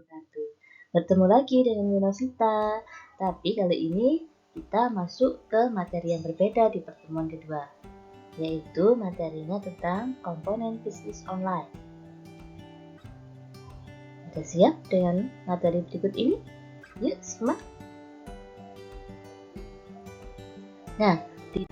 wabarakatuh. Bertemu lagi dengan Yunovita, tapi kali ini kita masuk ke materi yang berbeda di pertemuan kedua, yaitu materinya tentang komponen bisnis online. Sudah siap dengan materi berikut ini? Yuk simak! Nah, di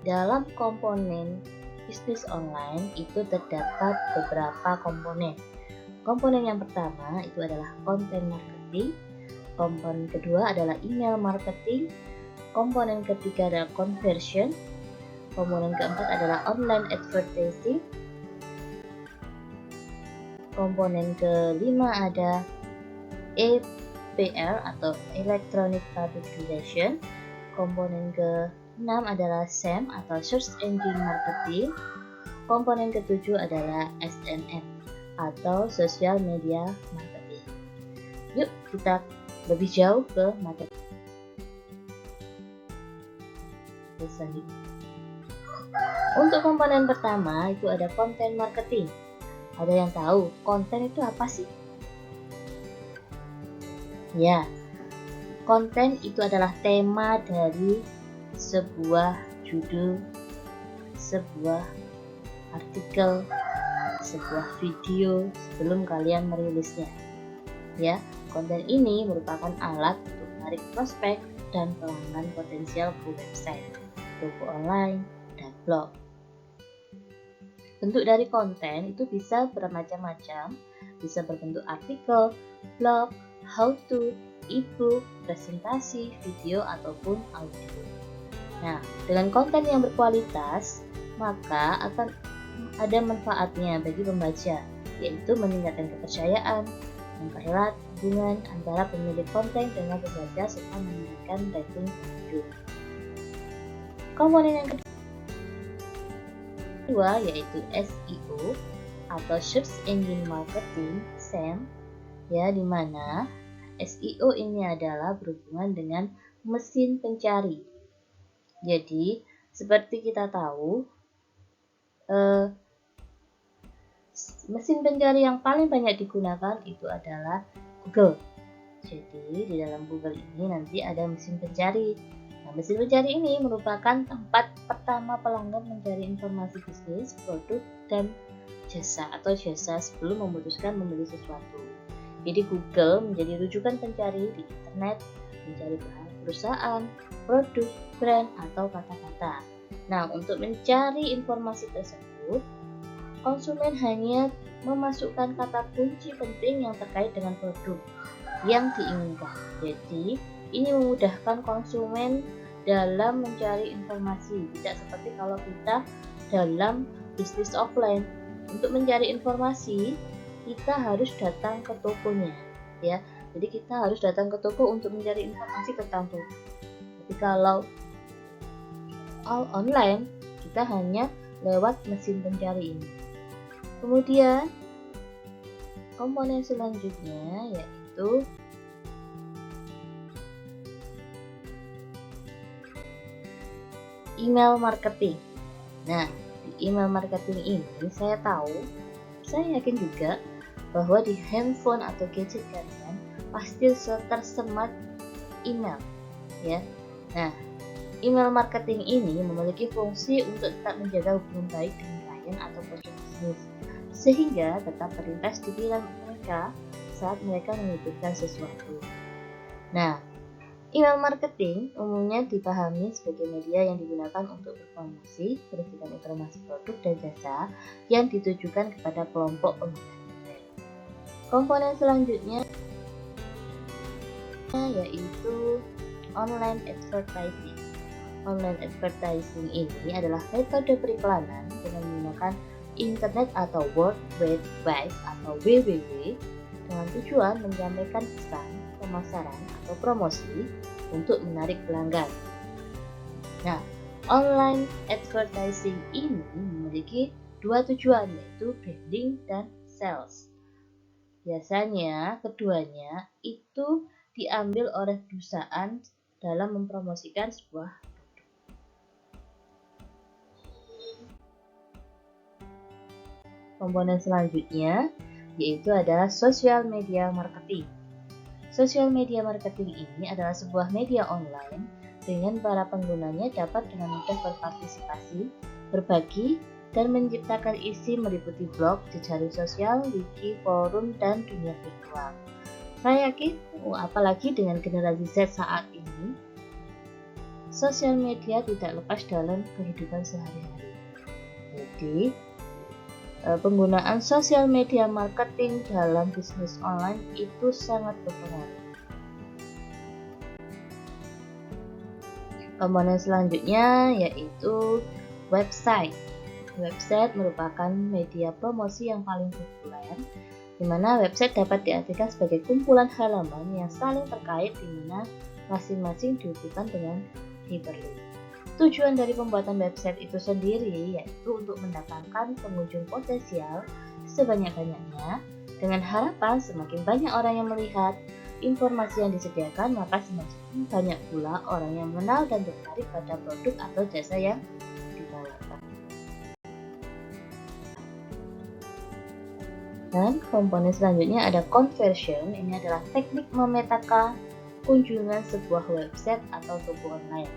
dalam komponen bisnis online itu terdapat beberapa komponen. Komponen yang pertama itu adalah content marketing, komponen kedua adalah email marketing, komponen ketiga adalah conversion, komponen keempat adalah online advertising, komponen kelima ada EPR atau Electronic Public Relation, komponen ke-6 adalah SEM atau Search Engine Marketing, komponen ke-7 adalah SMM atau Social Media Marketing. Yuk kita lebih jauh ke materi selanjutnya. Untuk komponen pertama itu ada content marketing. Ada yang tahu konten itu apa sih? Ya, konten itu adalah tema dari sebuah judul, sebuah artikel, sebuah video sebelum kalian merilisnya. Ya, konten ini merupakan alat untuk menarik prospek dan pelanggan potensial ke website, toko online, dan blog. Bentuk dari konten itu bisa bermacam-macam, bisa berbentuk artikel, blog, how to, e-book, presentasi, video, ataupun audio. Nah, dengan konten yang berkualitas, maka akan ada manfaatnya bagi pembaca, yaitu meningkatkan kepercayaan, mempererat hubungan antara pemilik konten dengan pembaca, serta meningkatkan rating pengunjung. Komponen yang kedua yaitu SEO atau Search Engine Marketing (SEM), ya, di mana SEO ini adalah berhubungan dengan mesin pencari. Jadi, seperti kita tahu, mesin pencari yang paling banyak digunakan itu adalah Google. Jadi, di dalam Google ini nanti ada mesin pencari. Nah, mesin pencari ini merupakan tempat pertama pelanggan mencari informasi bisnis, produk, dan jasa atau jasa sebelum memutuskan membeli sesuatu. Jadi Google menjadi rujukan pencari di internet, mencari perusahaan, produk, brand, atau kata-kata. Nah, untuk mencari informasi tersebut, konsumen hanya memasukkan kata kunci penting yang terkait dengan produk yang diinginkan. Jadi, ini memudahkan konsumen dalam mencari informasi, tidak seperti kalau kita dalam bisnis offline. Untuk mencari informasi, kita harus datang ke tokonya, ya. Jadi kita harus datang ke toko untuk mencari informasi tentang produk. Tapi kalau online, kita hanya lewat mesin pencari ini. Kemudian komponen selanjutnya yaitu email marketing. Nah, di email marketing ini saya yakin juga bahwa di handphone atau gadget kalian pasti tersemat email, ya. Nah, email marketing ini memiliki fungsi untuk tetap menjaga hubungan baik dengan klien atau prospek bisnis, sehingga tetap terlintas di pikiran mereka saat mereka membutuhkan sesuatu. Nah, email marketing umumnya dipahami sebagai media yang digunakan untuk berpromosi, memberikan informasi produk dan jasa yang ditujukan kepada kelompok pengguna internet. Komponen selanjutnya yaitu online advertising. Online advertising ini adalah metode periklanan dengan menggunakan internet atau World Wide Web atau WWW dengan tujuan menyampaikan pesan, pemasaran, atau promosi untuk menarik pelanggan. Nah, online advertising ini memiliki dua tujuan, yaitu branding dan sales. Biasanya keduanya itu diambil oleh perusahaan dalam mempromosikan sebuah produk. komponen selanjutnya yaitu adalah social media marketing. Social media marketing ini adalah sebuah media online dengan para penggunanya dapat dengan mudah berpartisipasi, berbagi, dan menciptakan isi meliputi blog, jejaring sosial, wiki, forum, dan dunia virtual. Saya yakin, apalagi dengan generasi Z saat ini, sosial media tidak lepas dalam kehidupan sehari-hari. Jadi, penggunaan sosial media marketing dalam bisnis online itu sangat berpengaruh. Komponen selanjutnya yaitu website. Website merupakan media promosi yang paling populer, di mana website dapat diartikan sebagai kumpulan halaman yang saling terkait di mana masing-masing dihubungkan dengan hyperlink. Tujuan dari pembuatan website itu sendiri yaitu untuk mendatangkan pengunjung potensial sebanyak-banyaknya dengan harapan semakin banyak orang yang melihat informasi yang disediakan, maka semakin banyak pula orang yang mengenal dan tertarik pada produk atau jasa yang ditawarkan. Dan komponen selanjutnya ada conversion. Ini adalah teknik memetakan kunjungan sebuah website atau toko online,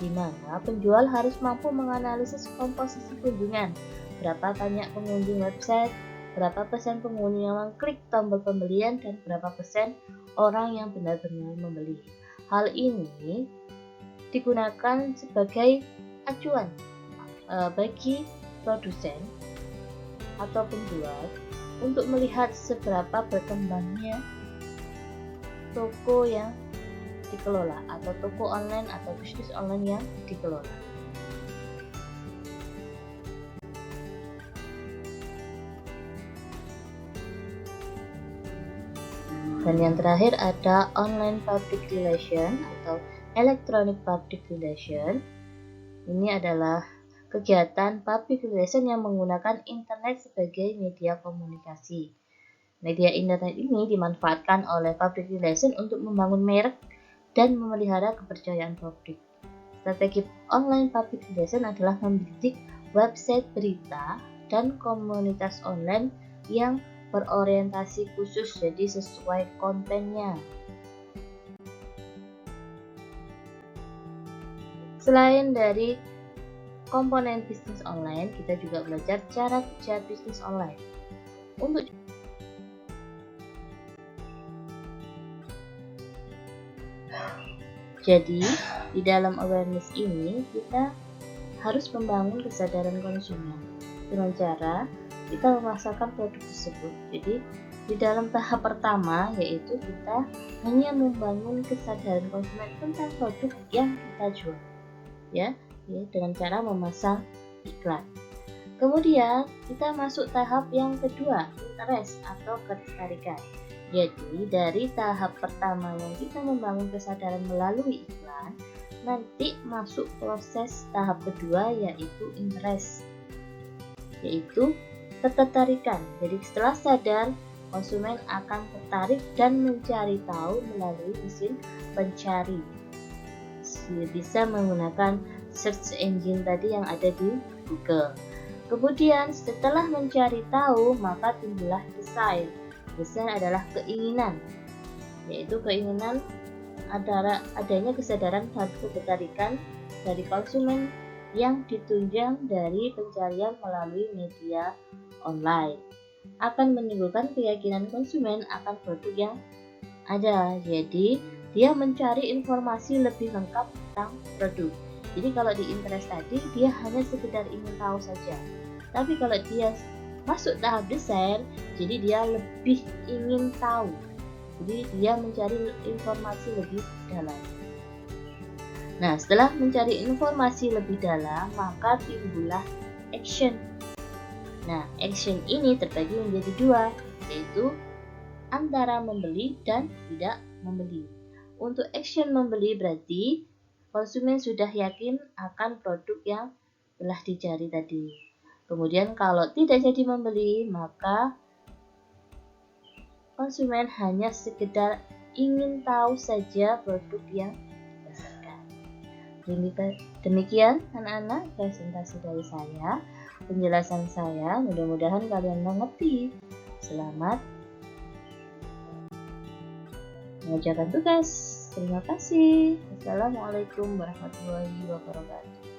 di mana penjual harus mampu menganalisis komposisi kunjungan, berapa banyak pengunjung website, berapa persen penghuni yang mengklik tombol pembelian, dan berapa persen orang yang benar-benar membeli. Hal ini digunakan sebagai acuan bagi produsen atau penjual untuk melihat seberapa berkembangnya toko yang dikelola atau toko online atau bisnis online yang dikelola. Dan yang terakhir ada online public relation atau electronic public relation. Ini adalah kegiatan public relation yang menggunakan internet sebagai media komunikasi. Media internet ini dimanfaatkan oleh public relation untuk membangun merek dan memelihara kepercayaan publik. Strategi online public relation adalah membidik website berita dan komunitas online yang berorientasi khusus, jadi sesuai kontennya. Selain dari komponen bisnis online, kita juga belajar cara kerja bisnis online. Jadi, di dalam awareness ini kita harus membangun kesadaran konsumen dengan cara kita memasarkan produk tersebut. Jadi, di dalam tahap pertama yaitu kita hanya membangun kesadaran konsumen tentang produk yang kita jual, ya dengan cara memasang iklan. Kemudian kita masuk tahap yang kedua, interest atau ketertarikan. Jadi dari tahap pertama yang kita membangun kesadaran melalui iklan, nanti masuk proses tahap kedua yaitu interest, yaitu ketertarikan. Jadi setelah sadar, konsumen akan tertarik dan mencari tahu melalui mesin pencari. Bisa menggunakan search engine tadi yang ada di Google. Kemudian setelah mencari tahu, maka timbullah desire. Desire adalah keinginan, yaitu keinginan adanya kesadaran dan ketertarikan dari konsumen yang ditunjang dari pencarian melalui media online. Akan menimbulkan keyakinan konsumen akan produk yang ada. Jadi dia mencari informasi lebih lengkap tentang produk. Jadi kalau di interest tadi dia hanya sekedar ingin tahu saja. Tapi kalau dia masuk tahap desire, jadi dia lebih ingin tahu. Jadi dia mencari informasi lebih dalam. Nah, setelah mencari informasi lebih dalam, maka timbullah action. Nah, action ini terbagi menjadi dua, yaitu antara membeli dan tidak membeli. Untuk action membeli berarti konsumen sudah yakin akan produk yang telah dicari tadi. Kemudian kalau tidak jadi membeli, maka konsumen hanya sekedar ingin tahu saja produk yang dipasarkan. Demikian anak-anak presentasi dari saya. penjelasan saya. Mudah-mudahan kalian mengerti. Selamat mengerjakan tugas. Terima kasih. Assalamualaikum warahmatullahi wabarakatuh.